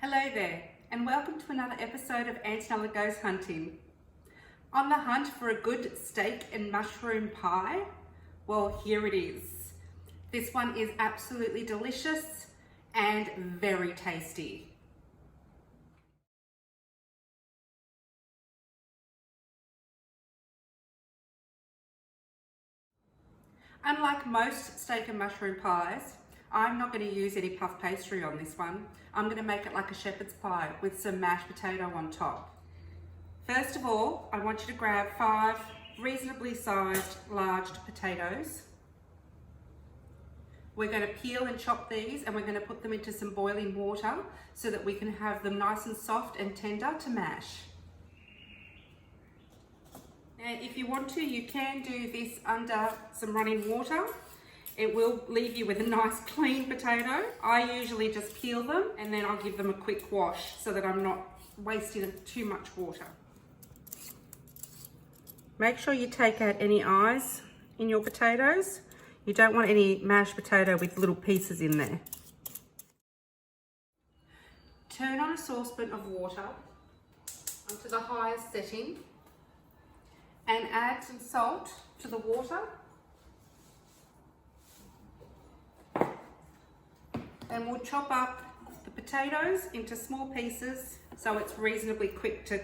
Hello there, and welcome to another episode of Antonella Goes Hunting. On the hunt for a good steak and mushroom pie? Well, here it is. This one is absolutely delicious and very tasty. Unlike most steak and mushroom pies, I'm not going to use any puff pastry on this one. I'm going to make it like a shepherd's pie with some mashed potato on top. First of all, I want you to grab 5 reasonably sized large potatoes. We're going to peel and chop these, and we're going to put them into some boiling water so that we can have them nice and soft and tender to mash. Now, if you want to, you can do this under some running water. It will leave you with a nice clean potato. I usually just peel them and then I'll give them a quick wash so that I'm not wasting too much water. Make sure you take out any eyes in your potatoes. You don't want any mashed potato with little pieces in there. Turn on a saucepan of water onto the highest setting and add some salt to the water. Then we'll chop up the potatoes into small pieces so it's reasonably quick to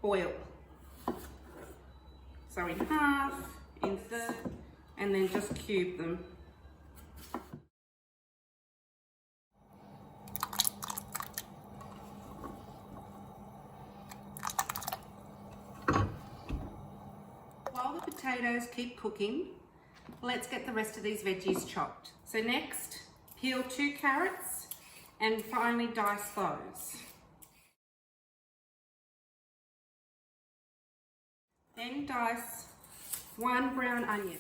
boil. So in half, in third, and then just cube them. While the potatoes keep cooking, let's get the rest of these veggies chopped. So next, peel 2 carrots and finely dice those. Then dice 1 brown onion.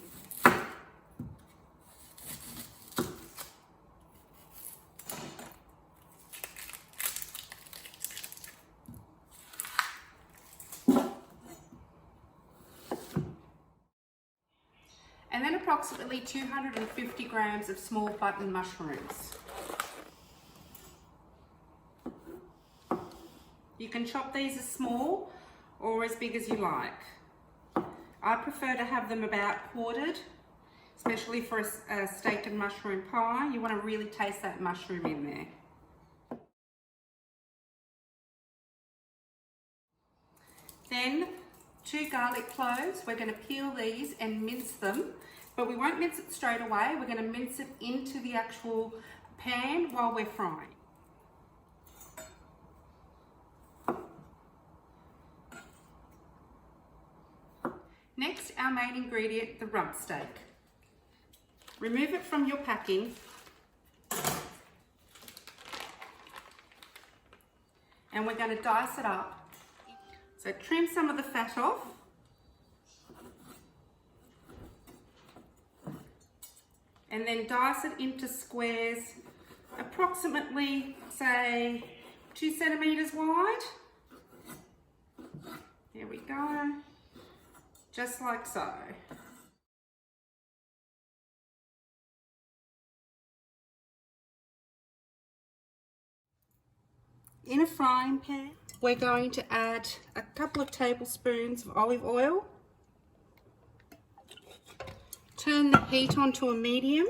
And then approximately 250 grams of small button mushrooms. You can chop these as small or as big as you like. I prefer to have them about quartered, especially for a steak and mushroom pie. You want to really taste that mushroom in there. Then 2 garlic cloves. We're going to peel these and mince them, but we won't mince it straight away. We're going to mince it into the actual pan while we're frying. Next, our main ingredient, the rump steak. Remove it from your packing and we're going to dice it up. So trim some of the fat off. And then dice it into squares approximately, say, 2 centimeters wide. There we go. Just like so. In a frying pan, we're going to add a couple of tablespoons of olive oil. Turn the heat onto a medium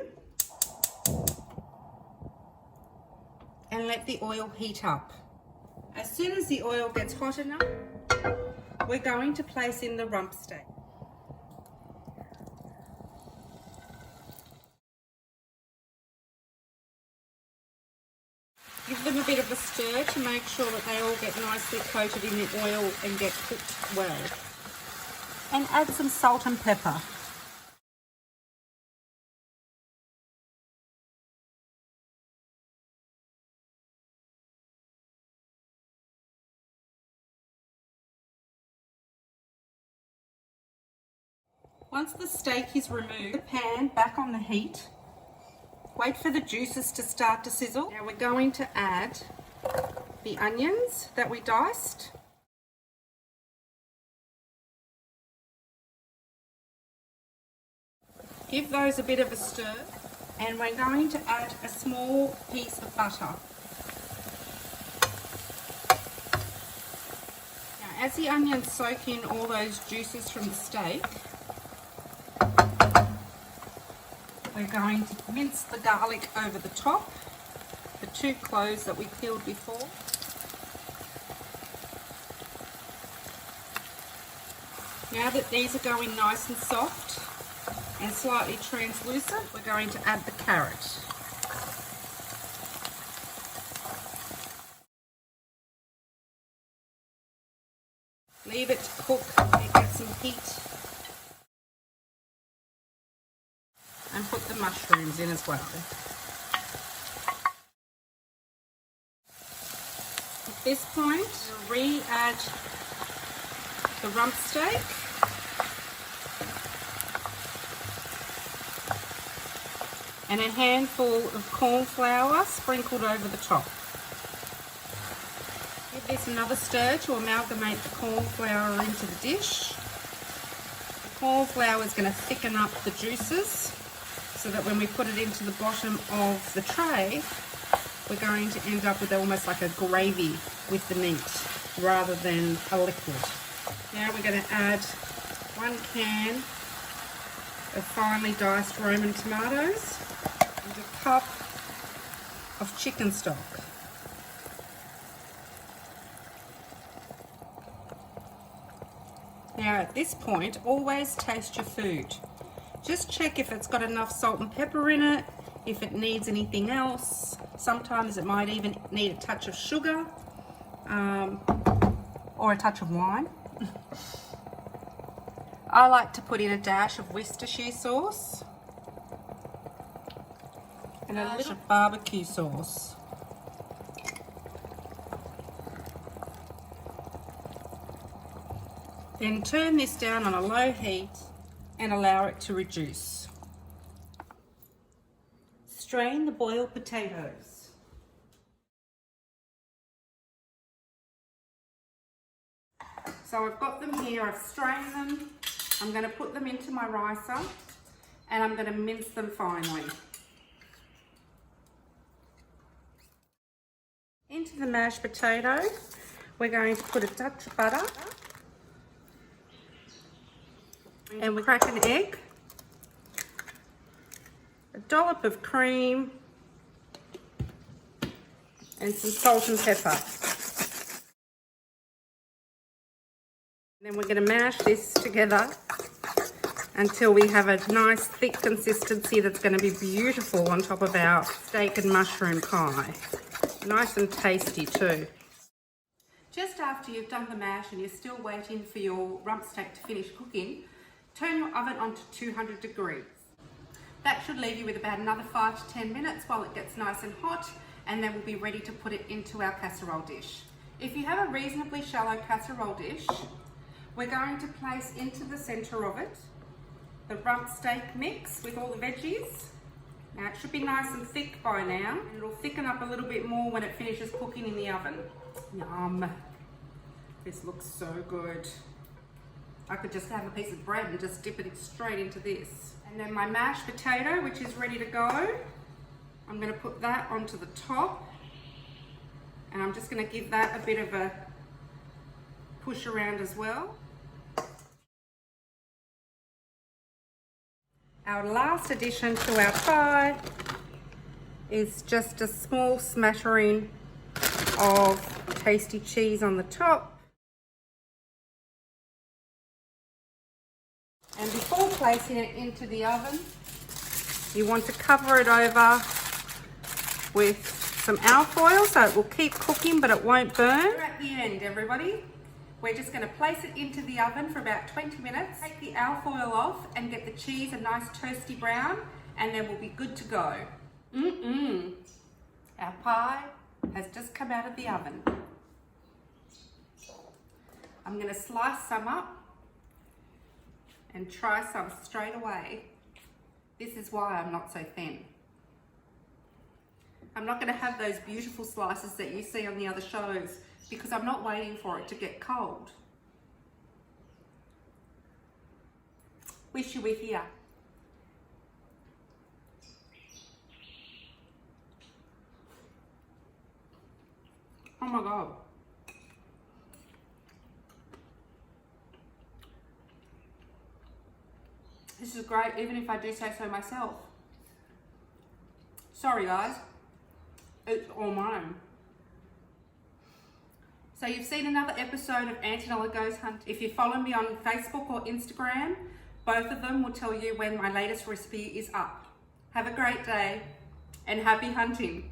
and let the oil heat up. As soon as the oil gets hot enough, we're going to place in the rump steak. Give them a bit of a stir to make sure that they all get nicely coated in the oil and get cooked well. And add some salt and pepper. Once the steak is removed, the pan back on the heat. Wait for the juices to start to sizzle. Now we're going to add the onions that we diced. Give those a bit of a stir, and we're going to add a small piece of butter. as the onions soak in all those juices from the steak, we're going to mince the garlic over the top, the 2 cloves that we peeled before. Now that these are going nice and soft and slightly translucent, we're going to add the carrot. Leave it to cook and get some heat. And put the mushrooms in as well. At this point, we'll re-add the rump steak. And a handful of corn flour sprinkled over the top. Give this another stir to amalgamate the corn flour into the dish. The corn flour is going to thicken up the juices so that when we put it into the bottom of the tray, we're going to end up with almost like a gravy with the meat rather than a liquid. Now we're going to add 1 can of finely diced Roman tomatoes and a cup of chicken stock. Now at this point, always taste your food. Just check if it's got enough salt and pepper in it, if it needs anything else. Sometimes it might even need a touch of sugar or a touch of wine. I like to put in a dash of Worcestershire sauce and a little barbecue sauce. Then turn this down on a low heat and allow it to reduce. Strain the boiled potatoes. So I've got them here, I've strained them. I'm going to put them into my ricer and I'm going to mince them finely. Into the mashed potato, we're going to put a touch of butter and we crack an egg, a dollop of cream and some salt and pepper. Then we're going to mash this together until we have a nice thick consistency that's going to be beautiful on top of our steak and mushroom pie. Nice and tasty too. Just after you've done the mash and you're still waiting for your rump steak to finish cooking, turn your oven on to 200 degrees. That should leave you with about another 5 to 10 minutes while it gets nice and hot, and then we'll be ready to put it into our casserole dish. If you have a reasonably shallow casserole dish, we're going to place into the centre of it the rump steak mix with all the veggies. Now it should be nice and thick by now, and it'll thicken up a little bit more when it finishes cooking in the oven. Yum! This looks so good. I could just have a piece of bread and just dip it straight into this. And then my mashed potato, which is ready to go, I'm going to put that onto the top, and I'm just going to give that a bit of a push around as well. Our last addition to our pie is just a small smattering of tasty cheese on the top. And before placing it into the oven, you want to cover it over with some alfoil so it will keep cooking but it won't burn. We're at the end, everybody. We're just going to place it into the oven for about 20 minutes, take the alfoil off and get the cheese a nice toasty brown, and then we'll be good to go. Our pie has just come out of the oven. I'm going to slice some up and try some straight away. This is why I'm not so thin. I'm not going to have those beautiful slices that you see on the other shows because I'm not waiting for it to get cold. Wish you were here. Oh my God. This is great, even if I do say so myself. Sorry guys, it's all mine. So you've seen another episode of Antonella Goes Hunt. If you follow me on Facebook or Instagram, both of them will tell you when my latest recipe is up. Have a great day and happy hunting.